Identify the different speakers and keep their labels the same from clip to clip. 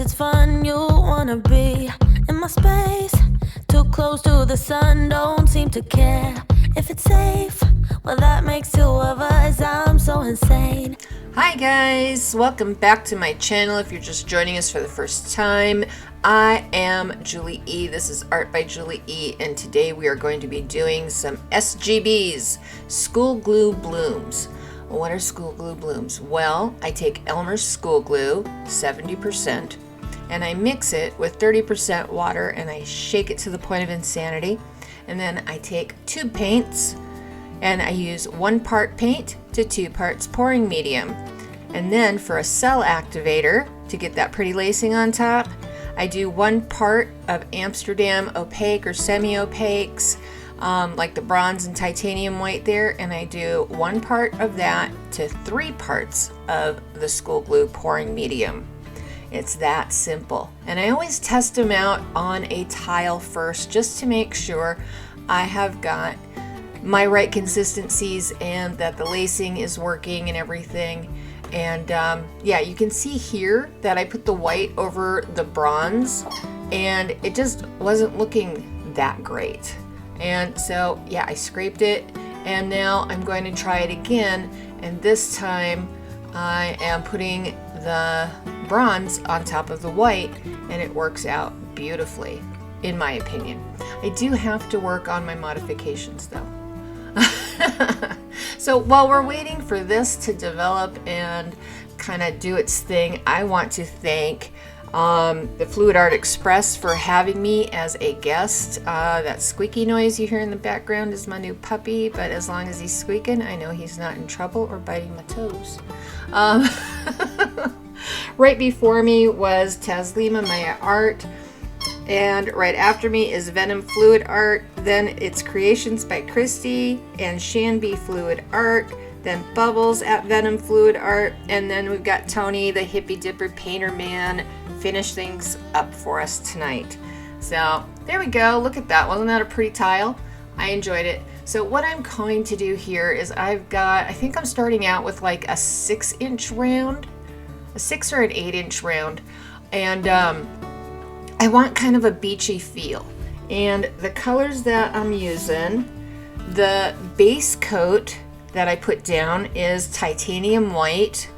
Speaker 1: it's fun, you'll wanna be in my space. Too close to the sun, don't seem to care if it's safe. Well, that makes two of us, I'm so insane.
Speaker 2: Hi guys, welcome back to my channel. If you're just joining us for the first time, I am Julie E. This is Art by Julie E, and today we are going to be doing some SGBs, School Glue Blooms. What are School Glue Blooms? Well, I take Elmer's School Glue, 70%, and I mix it with 30% water and I shake it to the point of insanity. And then I take tube paints and I use 1 part paint to 2 parts pouring medium. And then for a cell activator, to get that pretty lacing on top, I do 1 part of Amsterdam Opaque or semi-opaques, like the bronze and titanium white there, and I do 1 part of that to 3 parts of the School Glue pouring medium. It's that simple. And I always test them out on a tile first, just to make sure I have got my right consistencies and that the lacing is working and everything. And yeah, you can see here that I put the white over the bronze and it just wasn't looking that great. And so yeah, I scraped it and now I'm going to try it again, and this time I am putting the bronze on top of the white and it works out beautifully, in my opinion. I do have to work on my modifications though. So while we're waiting for this to develop and kind of do its thing, I want to thank the Fluid Art Express for having me as a guest. That squeaky noise you hear in the background is my new puppy, but as long as he's squeaking, I know he's not in trouble or biting my toes. Right before me was Taslima Maya Art, and right after me is Venom Fluid Art. Then it's Creations by Christy and Shanby Fluid Art. Then Bubbles at Venom Fluid Art. And then we've got Tony, the hippy dipper painter man, finish things up for us tonight. So there we go. Look at that. Wasn't that a pretty tile? I enjoyed it. So what I'm going to do here is I think I'm starting out with like a 6-inch round, a 6 or an 8-inch round. And I want kind of a beachy feel, and the colors that I'm using, the base coat that I put down is titanium white.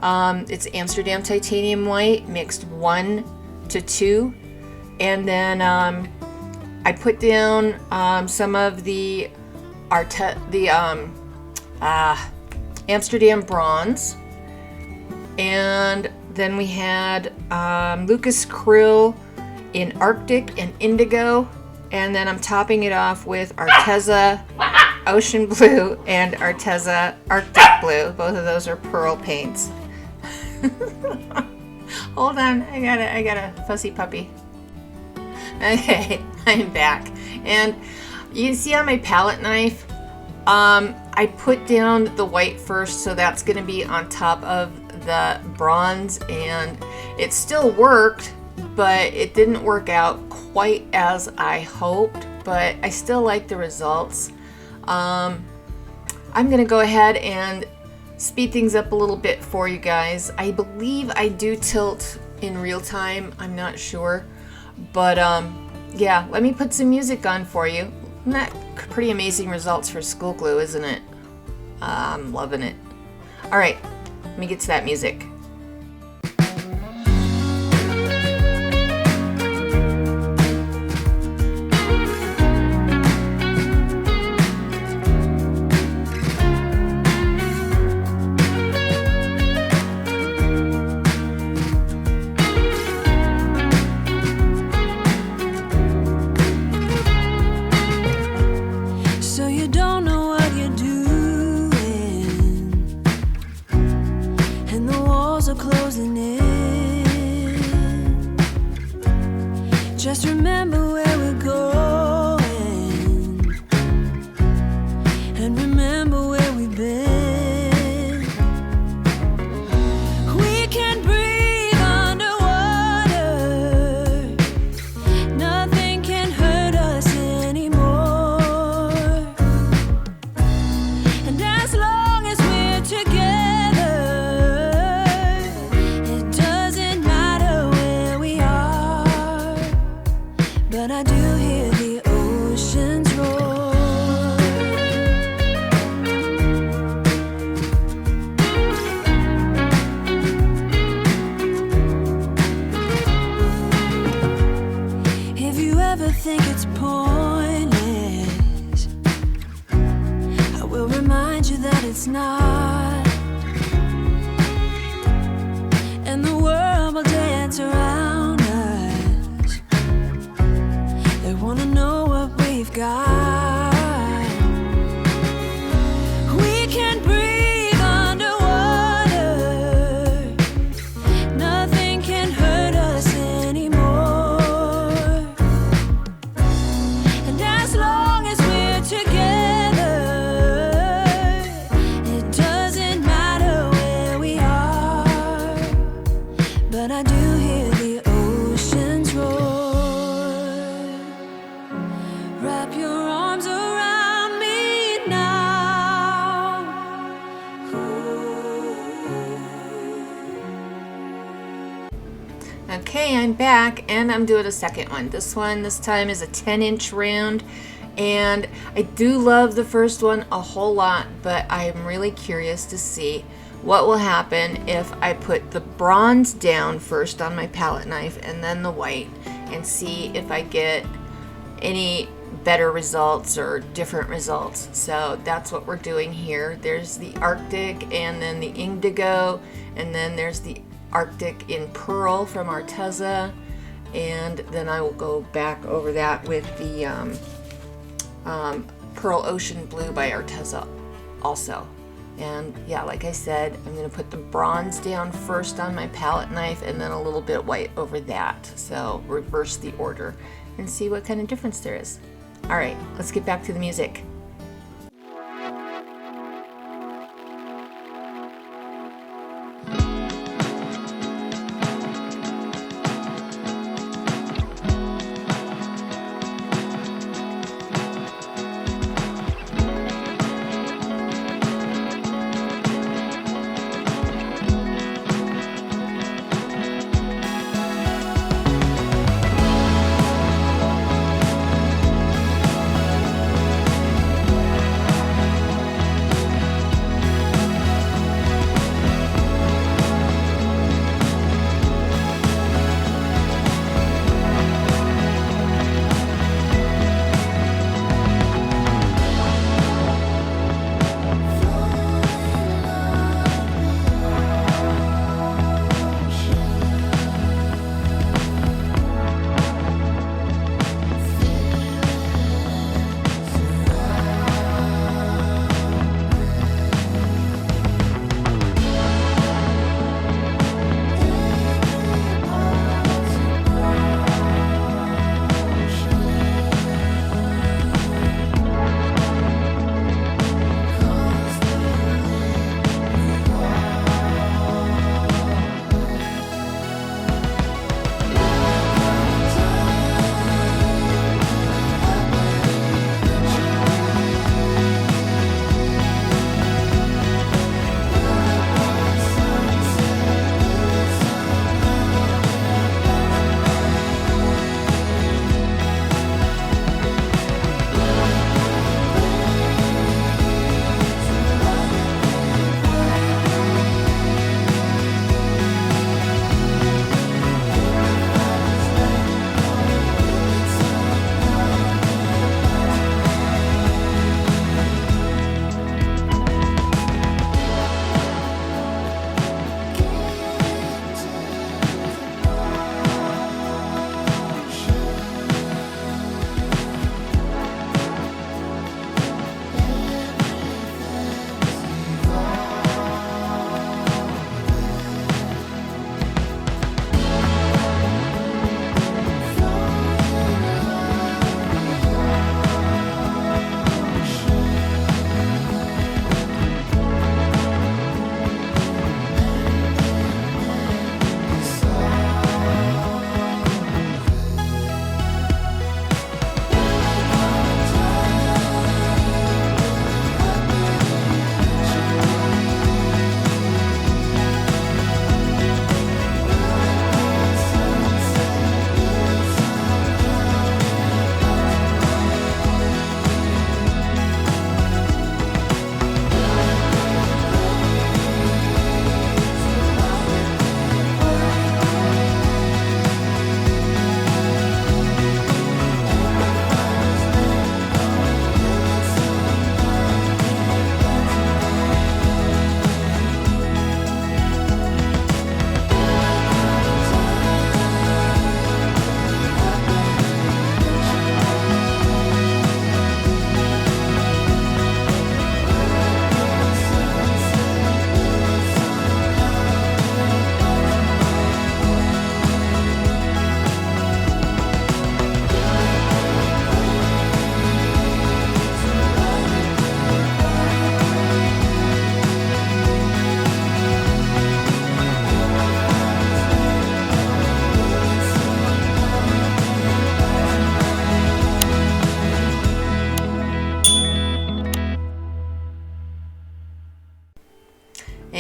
Speaker 2: It's Amsterdam titanium white mixed 1 to 2, and then I put down some of the Amsterdam bronze, and then we had Lucas Krill in Arctic and Indigo, and then I'm topping it off with Arteza Ocean Blue and Arteza Arctic Blue. Both of those are pearl paints. Hold on, I got a fussy puppy. Okay, I'm back. And you can see on my palette knife, I put down the white first, so that's gonna be on top of the bronze, and it still worked, but it didn't work out quite as I hoped, but I still like the results. I'm gonna go ahead and speed things up a little bit for you guys. I believe I do tilt in real time, I'm not sure, but yeah, let me put some music on for you. Isn't that pretty amazing results for School Glue, isn't it? I'm loving it. All right, let me get to that music.
Speaker 1: So you don't know what you're doing, and the walls are closing in. Just remember where we're going, and remember where we've been. We can breathe underwater, nothing can hurt us anymore. And as long as we're together, it doesn't matter where we that it's not, and the world will dance around us. They wanna know what we've got. We can breathe underwater. Nothing can hurt us anymore. And as long as we're together, it doesn't matter where we are. But I do hear the oceans roar. Wrap your arms around me now.
Speaker 2: Okay, I'm back and I'm doing a second one. This time is a 10-inch round, and I do love the first one a whole lot, but I'm really curious to see what will happen if I put the bronze down first on my palette knife and then the white, and see if I get any better results or different results. So that's what we're doing here. There's the Arctic and then the Indigo, and then there's the Arctic in Pearl from Arteza, and then I will go back over that with the Pearl Ocean Blue by Arteza also. And yeah, like I said, I'm going to put the bronze down first on my palette knife and then a little bit white over that. So reverse the order and see what kind of difference there is. All right, let's get back to the music.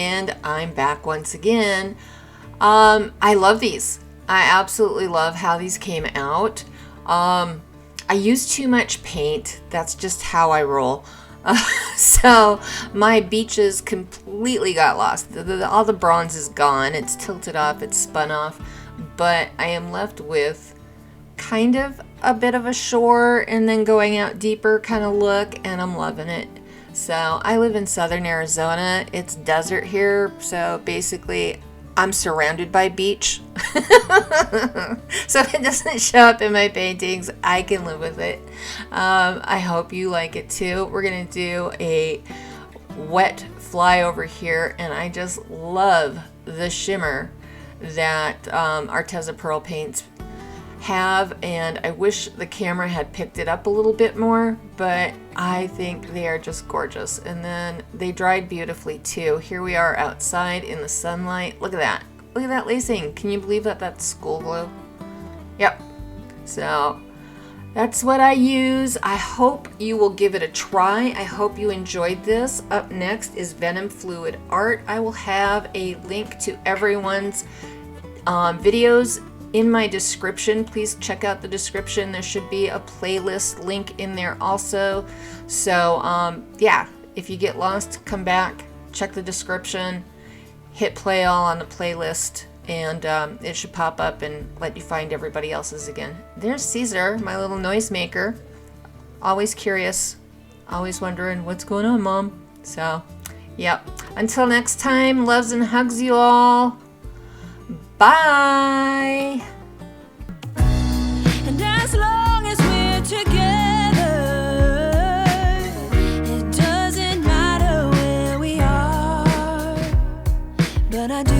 Speaker 2: and I'm back once again. I love these. I absolutely love how these came out. I used too much paint. That's just how I roll. So my beaches completely got lost. All the bronze is gone. It's tilted off, it's spun off, but I am left with kind of a bit of a shore and then going out deeper kind of look, and I'm loving it. So I live in southern Arizona. It's desert here, so basically I'm surrounded by beach. So if it doesn't show up in my paintings, I can live with it. I hope you like it too. We're gonna do a wet fly over here, and I just love the shimmer that Arteza Pearl paints have, and I wish the camera had picked it up a little bit more, but I think they are just gorgeous. And then they dried beautifully too. Here we are outside in the sunlight. Look at that. Look at that lacing. Can you believe that that's school glue? Yep. So that's what I use. I hope you will give it a try. I hope you enjoyed this. Up next is Venom Fluid Art. I will have a link to everyone's videos in my description. Please check out the description. There should be a playlist link in there also. So yeah, if you get lost, come back, check the description, hit play all on the playlist, and it should pop up and let you find everybody else's again. There's Caesar, my little noisemaker. Always curious, always wondering what's going on, Mom. So yep, until next time, loves and hugs you all. Bye!
Speaker 1: And as long as we're together, it doesn't matter where we are. But I do